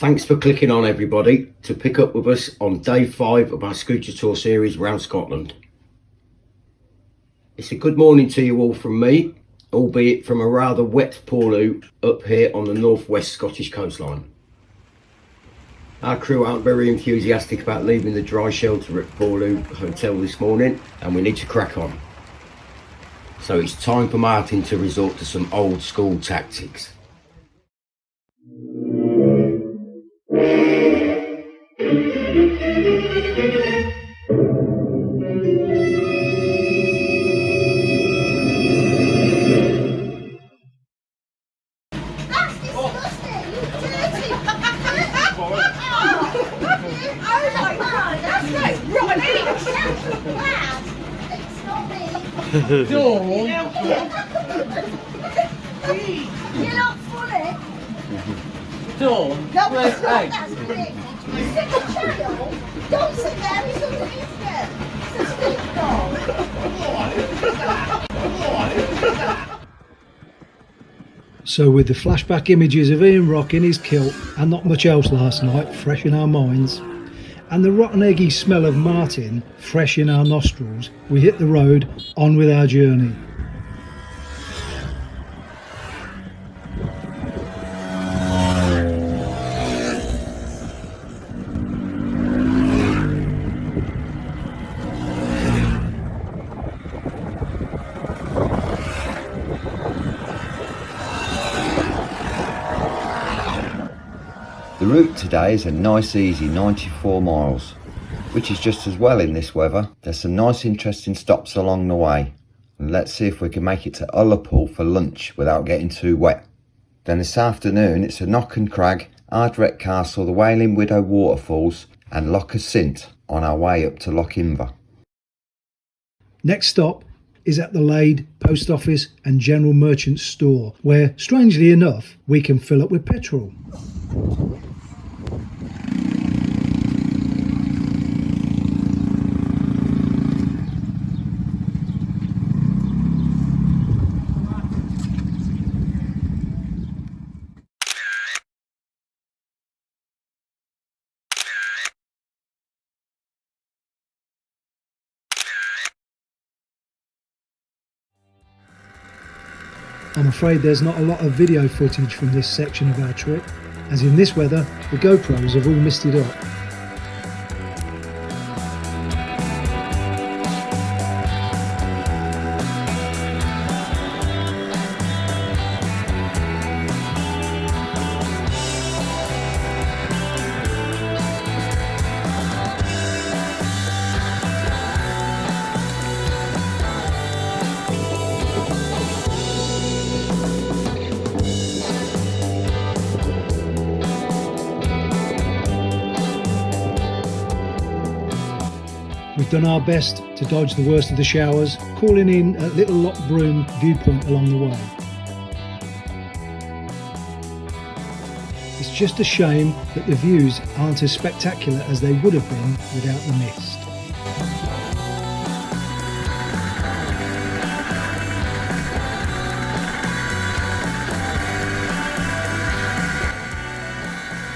Thanks for clicking on, everybody, to pick up with us on day 5 of our scooter tour series around Scotland. It's a good morning to you all from me, albeit from a rather wet Poolewe up here on the northwest Scottish coastline. Our crew aren't very enthusiastic about leaving the dry shelter at Poolewe Hotel this morning, and we need to crack on. So it's time for Martin to resort to some old school tactics. Dawn! You're not funny! Dawn, where's Egg? You sit a child, don't sit there, he's underneath you. It's a big dog. So with the flashback images of Ian Rock in his kilt and not much else last night fresh in our minds, and the rotten eggy smell of Martin fresh in our nostrils, we hit the road on with our journey. The route today is a nice easy 94 miles, which is just as well in this weather. There's some nice interesting stops along the way, and let's see if we can make it to Ullapool for lunch without getting too wet. Then this afternoon it's a Knockan, Crag, Ardvreck Castle, the Wailing Widow Waterfalls and Loch Assynt on our way up to Lochinver. Next stop is at the Lade Post Office and General Merchant Store, where, strangely enough, we can fill up with petrol. I'm afraid there's not a lot of video footage from this section of our trip, as in this weather the GoPros have all misted up. We've done our best to dodge the worst of the showers, calling in at Little Loch Broom viewpoint along the way. It's just a shame that the views aren't as spectacular as they would have been without the mist.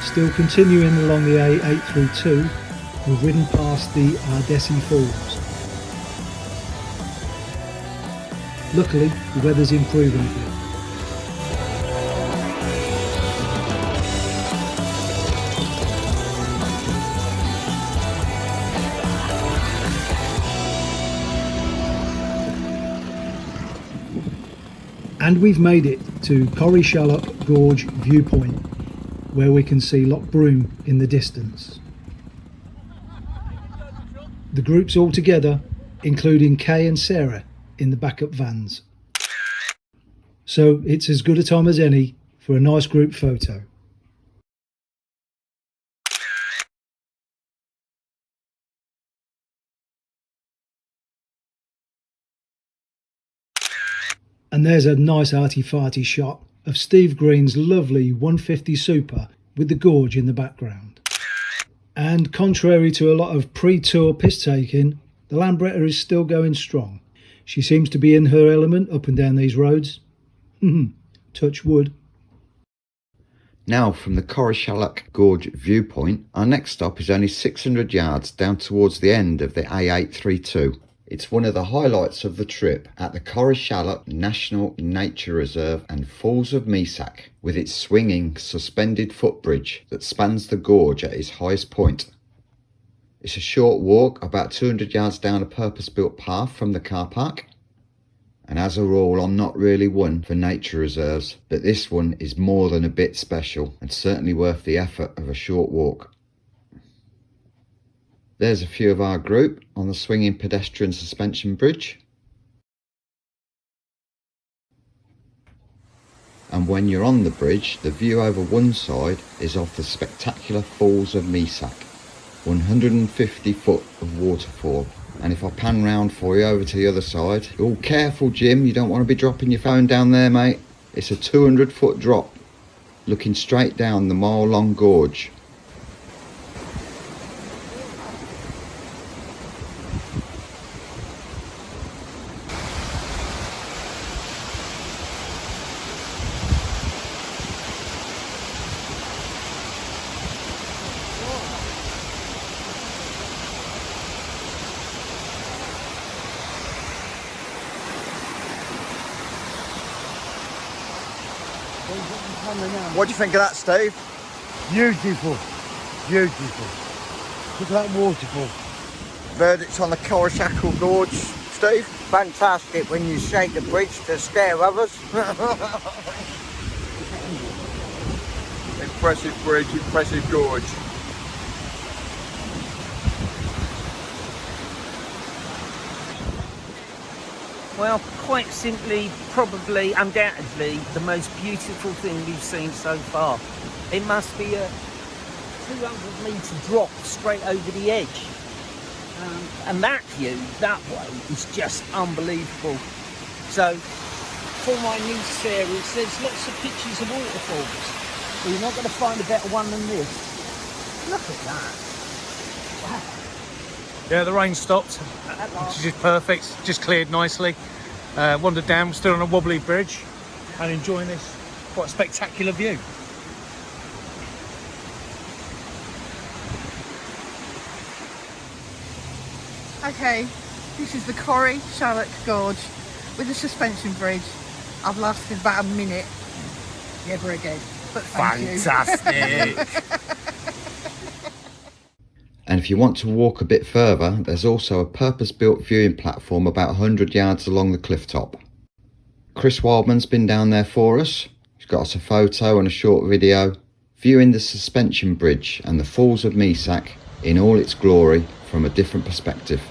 Still continuing along the A8 through 2, we've ridden past the Ardvreck Falls. Luckily, the weather's improving a bit. And we've made it to Corrieshalloch Gorge viewpoint, where we can see Loch Broom in the distance. The group's all together, including Kay and Sarah in the backup vans. So it's as good a time as any for a nice group photo. And there's a nice arty-farty shot of Steve Green's lovely 150 Super with the Gorge in the background. And contrary to a lot of pre-tour piss taking, the Lambretta is still going strong. She seems to be in her element up and down these roads. Touch wood. Now from the Corrieshalloch Gorge viewpoint, our next stop is only 600 yards down towards the end of the A832. It's one of the highlights of the trip at the Corrieshalloch National Nature Reserve and Falls of Mesac, with its swinging suspended footbridge that spans the gorge at its highest point. It's a short walk, about 200 yards down a purpose-built path from the car park. And as a rule, I'm not really one for nature reserves, but this one is more than a bit special and certainly worth the effort of a short walk. There's a few of our group on the swinging pedestrian suspension bridge. And when you're on the bridge, the view over one side is of the spectacular Falls of Mesac, 150 foot of waterfall. And if I pan round for you over to the other side, oh, careful Jim, you don't want to be dropping your phone down there, mate. It's a 200 foot drop, looking straight down the mile long gorge. What do you think of that, Steve? Beautiful, beautiful. Look at that waterfall. Verdicts on the Corrieshalloch Gorge, Steve? Fantastic when you shake the bridge to scare others. Impressive bridge, impressive gorge. Well, quite simply, probably, undoubtedly, the most beautiful thing we've seen so far. It must be a 200 metre drop straight over the edge. And that view, that way, is just unbelievable. So, for my new series, there's lots of pictures of waterfalls. But you're not going to find a better one than this. Look at that. Wow. Yeah, the rain stopped, which is just perfect, just cleared nicely. Wandered down, stood on a wobbly bridge and enjoying this quite spectacular view. Okay, this is the Corrieshalloch Gorge with the suspension bridge. I've lasted about a minute. Never again. But thank Fantastic! And if you want to walk a bit further, there's also a purpose-built viewing platform about 100 yards along the cliff top. Chris Wildman's been down there for us. He's got us a photo and a short video viewing the suspension bridge and the Falls of Mesac in all its glory from a different perspective.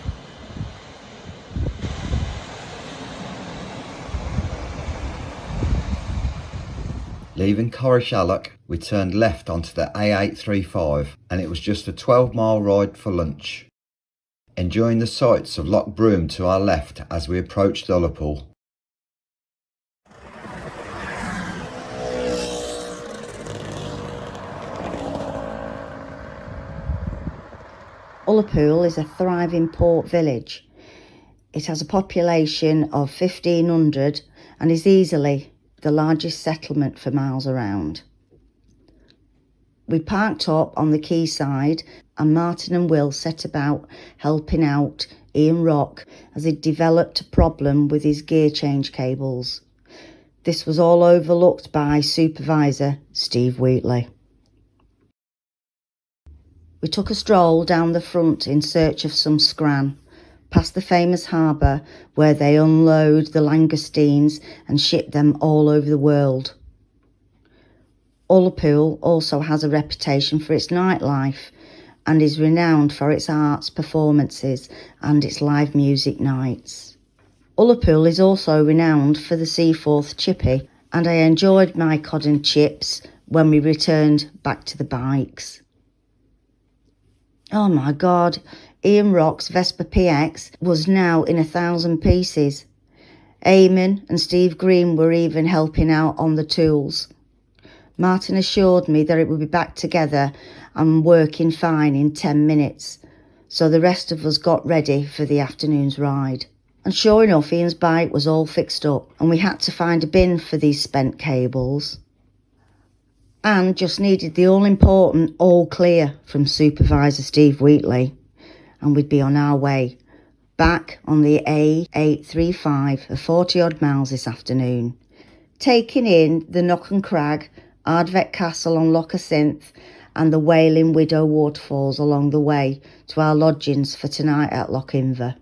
Leaving Corrieshalloch, we turned left onto the A835 and it was just a 12-mile ride for lunch. Enjoying the sights of Loch Broom to our left as we approached Ullapool. Ullapool is a thriving port village. It has a population of 1,500 and is easily the largest settlement for miles around. We parked up on the quayside and Martin and Will set about helping out Ian Rock as he developed a problem with his gear change cables. This was all overlooked by supervisor Steve Wheatley. We took a stroll down the front in search of some scran, past the famous harbour where they unload the langoustines and ship them all over the world. Ullapool also has a reputation for its nightlife and is renowned for its arts performances and its live music nights. Ullapool is also renowned for the Seaforth chippy, and I enjoyed my cod and chips when we returned back to the bikes. Oh my God, Ian Rock's Vespa PX was now in 1,000 pieces. Eamon and Steve Green were even helping out on the tools. Martin assured me that it would be back together and working fine in 10 minutes, so the rest of us got ready for the afternoon's ride. And sure enough, Ian's bike was all fixed up and we had to find a bin for these spent cables. and just needed the all-important all clear from Supervisor Steve Wheatley, and we'd be on our way back on the A835 of 40 odd miles this afternoon, taking in the Knockan Crag, Ardvreck Castle on Loch Assynt and the Wailing Widow Waterfalls along the way to our lodgings for tonight at Lochinver.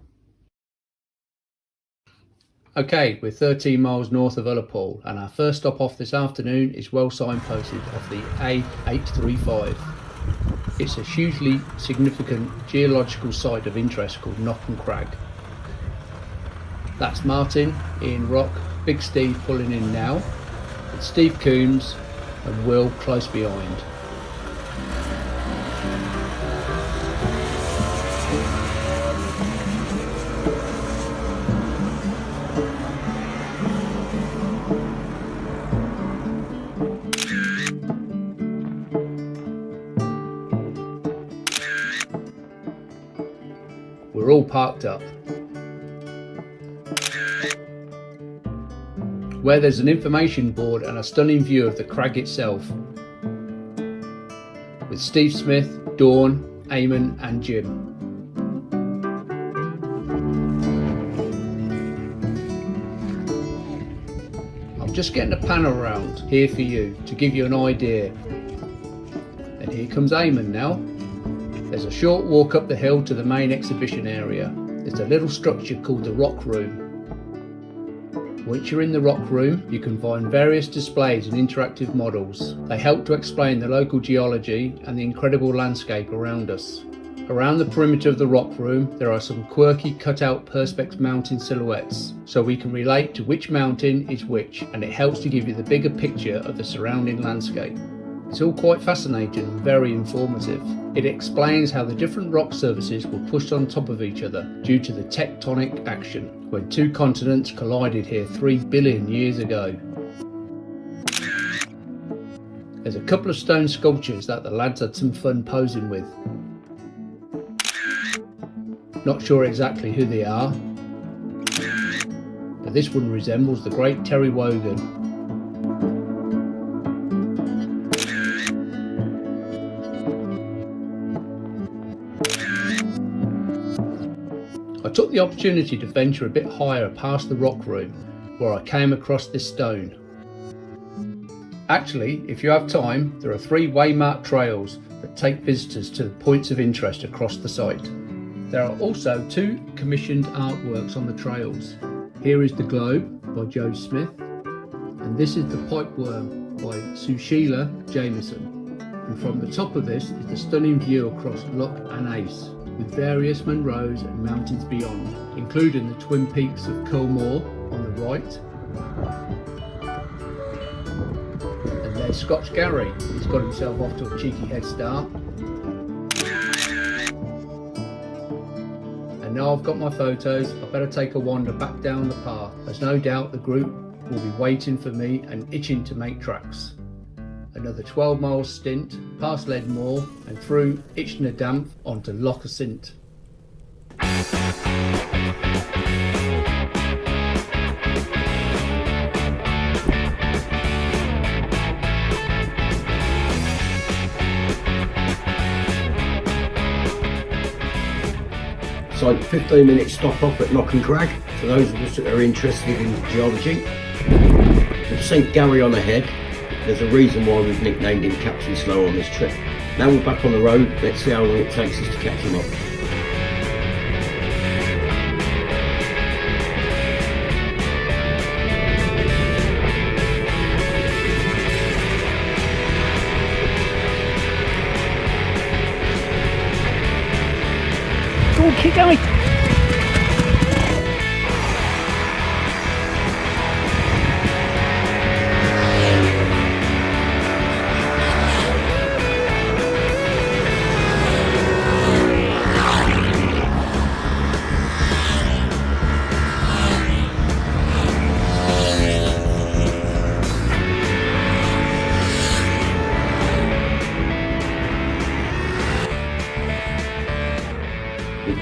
Okay, we're 13 miles north of Ullapool and our first stop off this afternoon is well signposted off the A835. It's a hugely significant geological site of interest called Knockan Crag. That's Martin, Ian Rock, Big Steve pulling in now, with Steve Coombs and Will close behind. We're all parked up. Where there's an information board and a stunning view of the crag itself, with Steve Smith, Dawn, Eamon and Jim. I'm just getting a pan around here for you to give you an idea. And here comes Eamon now. There's a short walk up the hill to the main exhibition area. There's a little structure called the Rock Room. Once you're in the Rock Room, you can find various displays and interactive models. They help to explain the local geology and the incredible landscape around us. Around the perimeter of the Rock Room, there are some quirky cut-out Perspex mountain silhouettes, so we can relate to which mountain is which, and it helps to give you the bigger picture of the surrounding landscape. It's all quite fascinating and very informative. It explains how the different rock surfaces were pushed on top of each other due to the tectonic action when two continents collided here 3 billion years ago. There's a couple of stone sculptures that the lads had some fun posing with. Not sure exactly who they are, but this one resembles the great Terry Wogan. I took the opportunity to venture a bit higher past the Rock Room, where I came across this stone. Actually, if you have time, there are 3 waymarked trails that take visitors to the points of interest across the site. There are also 2 commissioned artworks on the trails. Here is the Globe by Joe Smith, and this is the Pipeworm by Sushila Jameson. And from the top of this is the stunning view across Loch and Ace, with various Munros and mountains beyond, including the twin peaks of Culmore on the right. And there's Scotch Gary, he's got himself off to a cheeky head start. And now I've got my photos, I better take a wander back down the path, as no doubt the group will be waiting for me and itching to make tracks. Another 12 mile stint past Leadmore and through Ichnadamp onto Loch Assynt. So 15-minute stop off at Knockan Crag for those of us that are interested in geology. With St Gary on ahead, there's a reason why we've nicknamed him Captain Slow on this trip. Now we're back on the road, let's see how long it takes us to catch him up. Go on, keep going.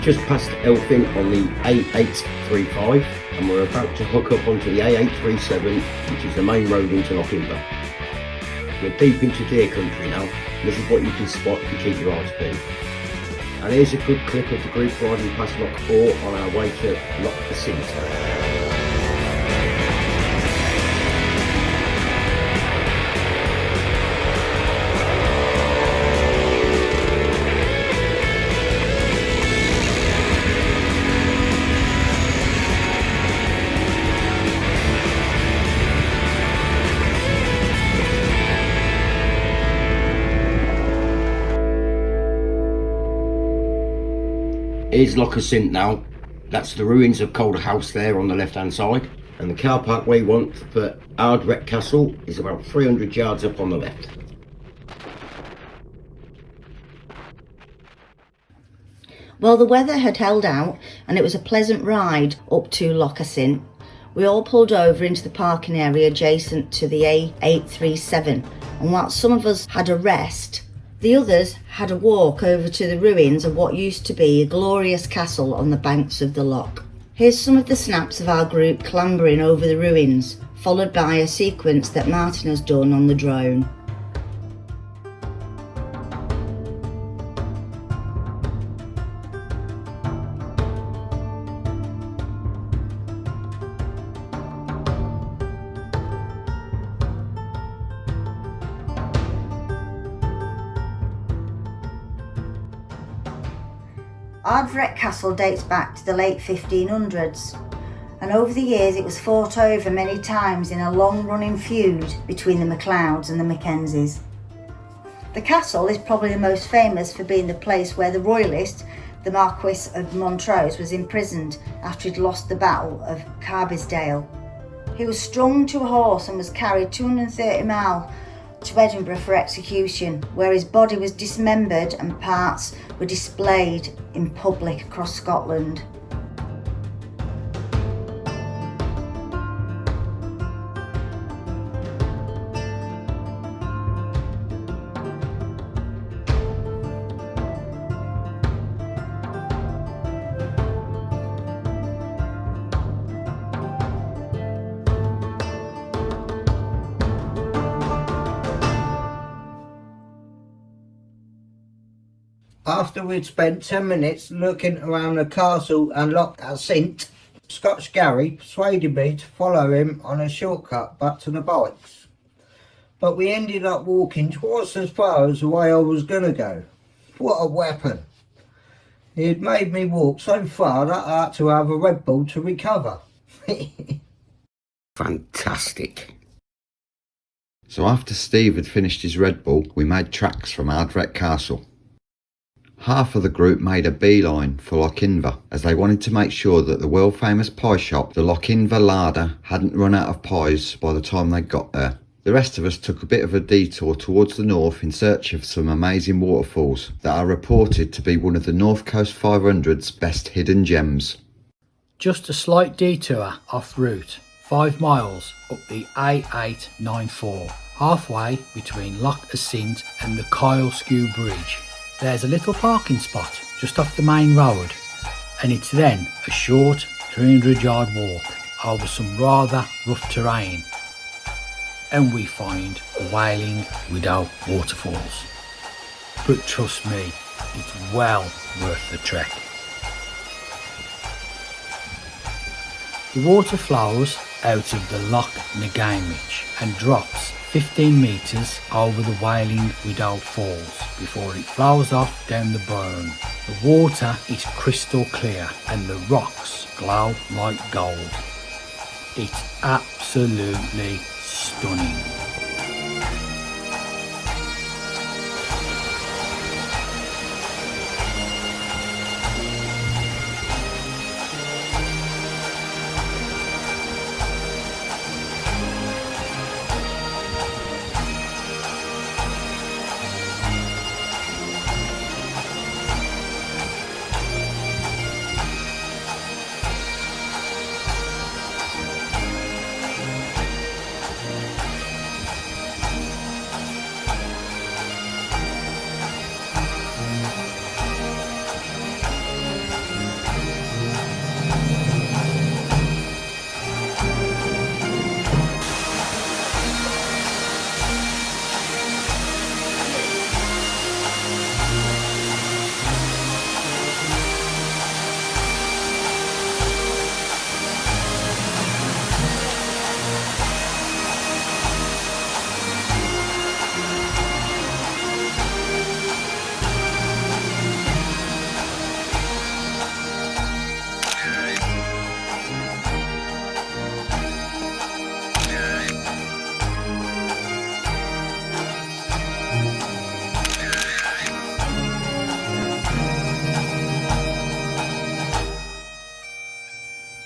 Just past Elphin on the A835 and we're about to hook up onto the A837, which is the main road into Lochinver. We're deep into deer country now. This is what you can spot if you keep your eyes peeled. And here's a good clip of the group riding past Loch Lomond on our way to Loch Assynt. Here's Loch Assynt now. That's the ruins of Calder House there on the left hand side. And the car park we want for Ardvreck Castle is about 300 yards up on the left. Well, the weather had held out and it was a pleasant ride up to Loch Assynt. We all pulled over into the parking area adjacent to the A837, and whilst some of us had a rest, the others had a walk over to the ruins of what used to be a glorious castle on the banks of the loch. Here's some of the snaps of our group clambering over the ruins, followed by a sequence that Martin has done on the drone. Ardvreck Castle dates back to the late 1500s, and over the years it was fought over many times in a long-running feud between the MacLeods and the Mackenzies. The castle is probably the most famous for being the place where the royalist, the Marquis of Montrose, was imprisoned after he'd lost the Battle of Carbisdale. He was strung to a horse and was carried 230 miles to Edinburgh for execution, where his body was dismembered and parts were displayed in public across Scotland. After we'd spent 10 minutes looking around the castle and Loch Assynt, Scotch Gary persuaded me to follow him on a shortcut back to the bikes. But we ended up walking twice as far as the way I was going to go. What a weapon! He had made me walk so far that I had to have a Red Bull to recover. Fantastic. So after Steve had finished his Red Bull, we made tracks from Ardvreck Castle. Half of the group made a beeline for Lochinver, as they wanted to make sure that the world famous pie shop, the Lochinver larder, hadn't run out of pies by the time they got there. The rest of us took a bit of a detour towards the north in search of some amazing waterfalls that are reported to be one of the North Coast 500's best hidden gems. Just a slight detour off route, 5 miles up the A894, halfway between Loch Assynt and the Corrieshalloch Bridge. There's a little parking spot just off the main road, and it's then a short 300-yard walk over some rather rough terrain, and we find the Wailing Widow Waterfalls. But trust me, it's well worth the trek. The water flows out of the Loch Knockan and drops 15 metres over the Wailing Widow Falls before it flows off down the burn. The water is crystal clear and the rocks glow like gold. It's absolutely stunning.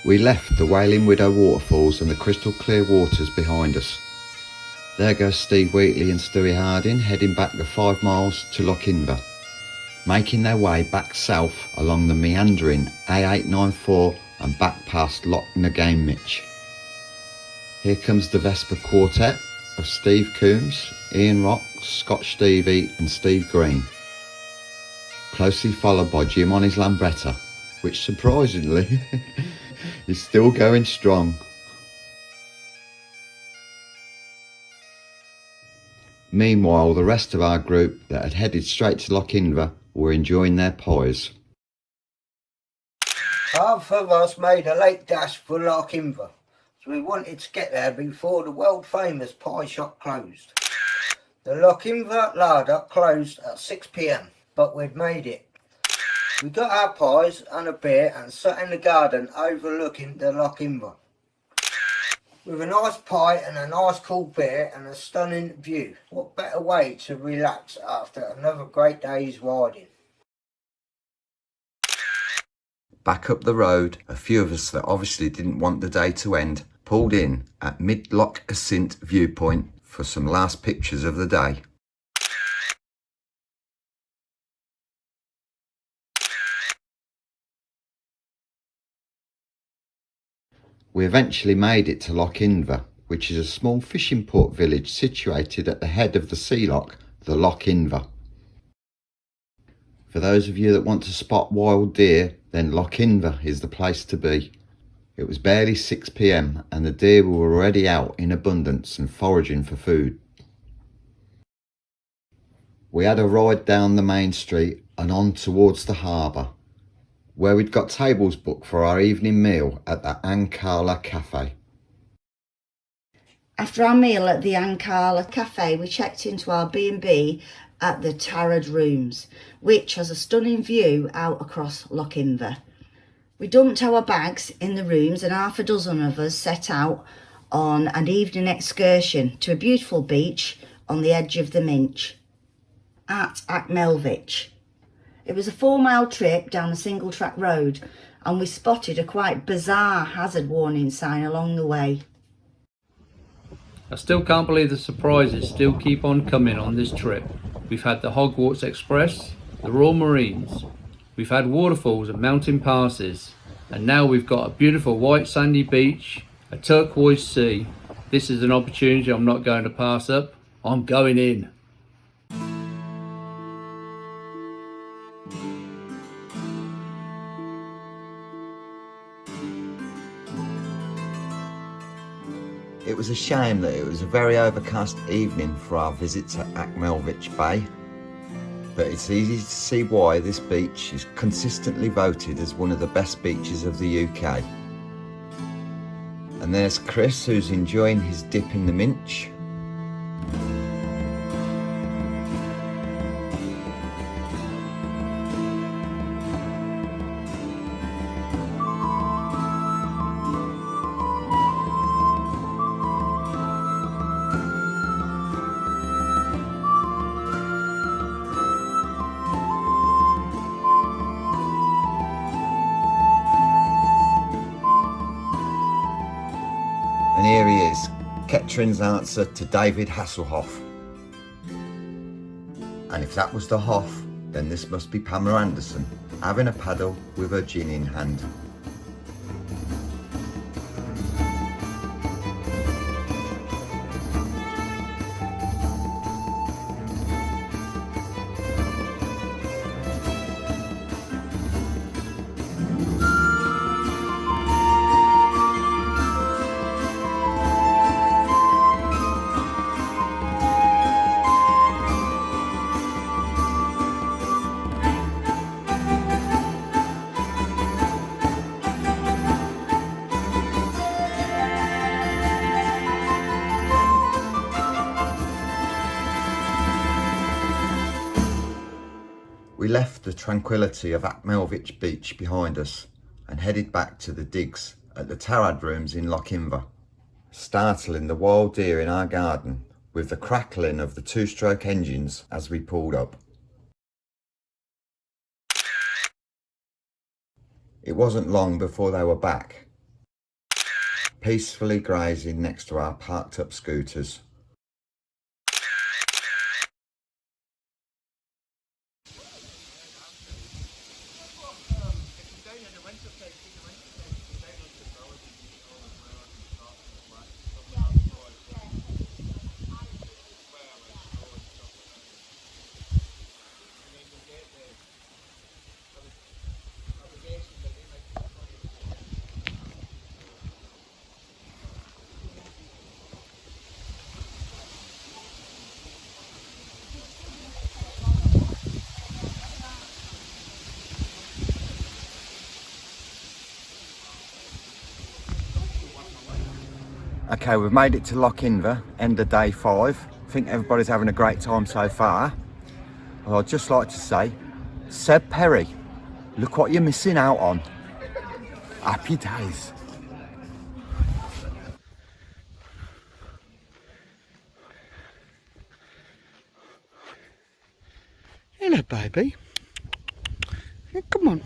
We left the Wailing Widow waterfalls and the crystal clear waters behind us. There goes Steve Wheatley and Stewie Harding heading back the 5 miles to Lochinver, making their way back south along the meandering A894 and back past Loch Lomond. Here comes the Vespa quartet of Steve Coombs, Ian Rock, Scott Stevie and Steve Green, closely followed by Jim on his Lambretta, which surprisingly is still going strong. Meanwhile, the rest of our group that had headed straight to Lochinver were enjoying their pies. Half of us made a late dash for Lochinver, so we wanted to get there before the world famous pie shop closed. The Lochinver larder closed at 6 p.m, but we'd made it. We got our pies and a beer and sat in the garden overlooking the Lochinver, with a nice pie and a nice cool beer and a stunning view. What better way to relax after another great day's riding? Back up the road, a few of us that obviously didn't want the day to end pulled in at Mid-Loch Assynt viewpoint for some last pictures of the day. We eventually made it to Lochinver, which is a small fishing port village situated at the head of the sea loch, the Lochinver. For those of you that want to spot wild deer, then Lochinver is the place to be. It was barely 6 p.m. and the deer were already out in abundance and foraging for food. We had a ride down the main street and on towards the harbour, where we'd got tables booked for our evening meal at the Ankala Cafe. After our meal at the Ankala Cafe, we checked into our B&B at the Tarrad Rooms, which has a stunning view out across Lochinver. We dumped our bags in the rooms and half a dozen of us set out on an evening excursion to a beautiful beach on the edge of the Minch at Achmelvich. It was a 4-mile trip down a single track road and we spotted a quite bizarre hazard warning sign along the way. I still can't believe the surprises still keep on coming on this trip. We've had the Hogwarts Express, the Royal Marines, we've had waterfalls and mountain passes, and now we've got a beautiful white sandy beach, a turquoise sea. This is an opportunity I'm not going to pass up. I'm going in. It was a shame that it was a very overcast evening for our visit to Achmelvich Bay, but it's easy to see why this beach is consistently voted as one of the best beaches of the UK. And there's Chris, who's enjoying his dip in the Minch. And here he is, Ketrin's answer to David Hasselhoff. And if that was the Hoff, then this must be Pamela Anderson, having a paddle with her gin in hand. We left the tranquility of Achmelvich Beach behind us and headed back to the digs at the Tarrad Rooms in Lochinver, startling the wild deer in our garden with the crackling of the 2-stroke engines as we pulled up. It wasn't long before they were back, peacefully grazing next to our parked up scooters. Okay, we've made it to Lochinver, end of day 5. I think everybody's having a great time so far. Well, I'd just like to say, Seb Perry, look what you're missing out on. Happy days. Hello, baby. Come on.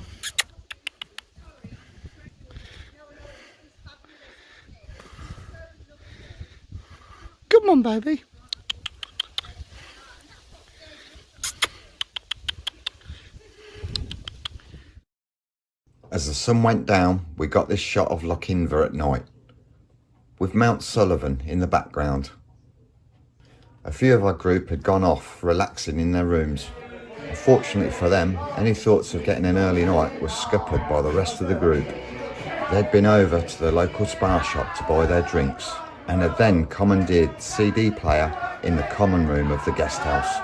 Come on, baby. As the sun went down, we got this shot of Lochinver at night, with Mount Sullivan in the background. A few of our group had gone off, relaxing in their rooms. Unfortunately for them, any thoughts of getting an early night were scuppered by the rest of the group. They'd been over to the local spar shop to buy their drinks, and had then commandeered the CD player in the common room of the guest house.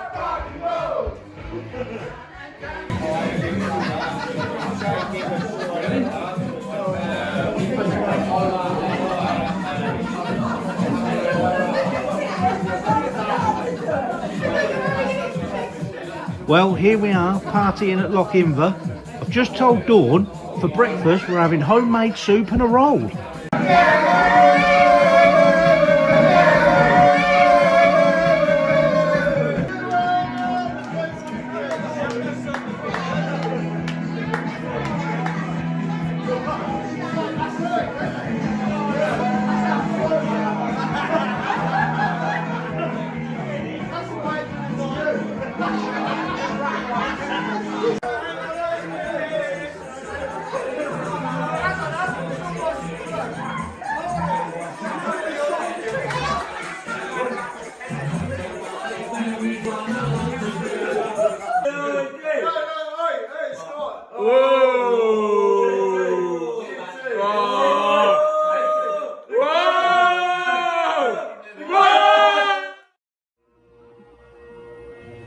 Well, here we are, partying at Lochinver. I've just told Dawn, for breakfast we're having homemade soup and a roll.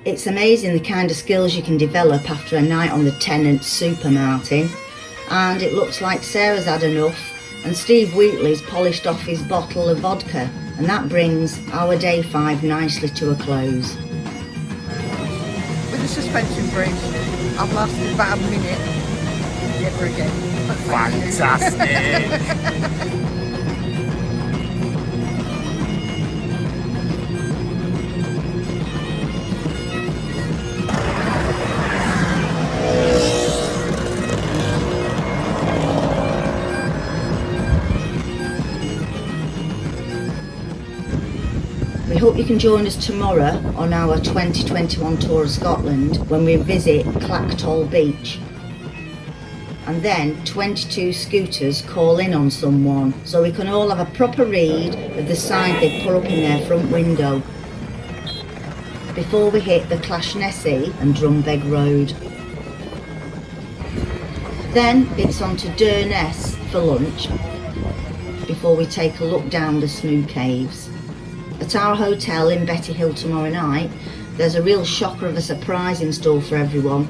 It's amazing the kind of skills you can develop after a night on the Tennant's Super Martin, and it looks like Sarah's had enough and Steve Wheatley's polished off his bottle of vodka, and that brings our day 5 nicely to a close. With the suspension bridge, I've lasted about a minute. Never again. Fantastic! We hope you can join us tomorrow on our 2021 tour of Scotland when we visit Clacktoll Beach. And then 22 scooters call in on someone, so we can all have a proper read of the sign they put up in their front window before we hit the Clashnessy and Drumbeg Road. Then it's on to Durness for lunch before we take a look down the Smoo Caves. At our hotel in Betty Hill tomorrow night, there's a real shocker of a surprise in store for everyone.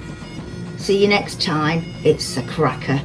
See you next time, it's a cracker.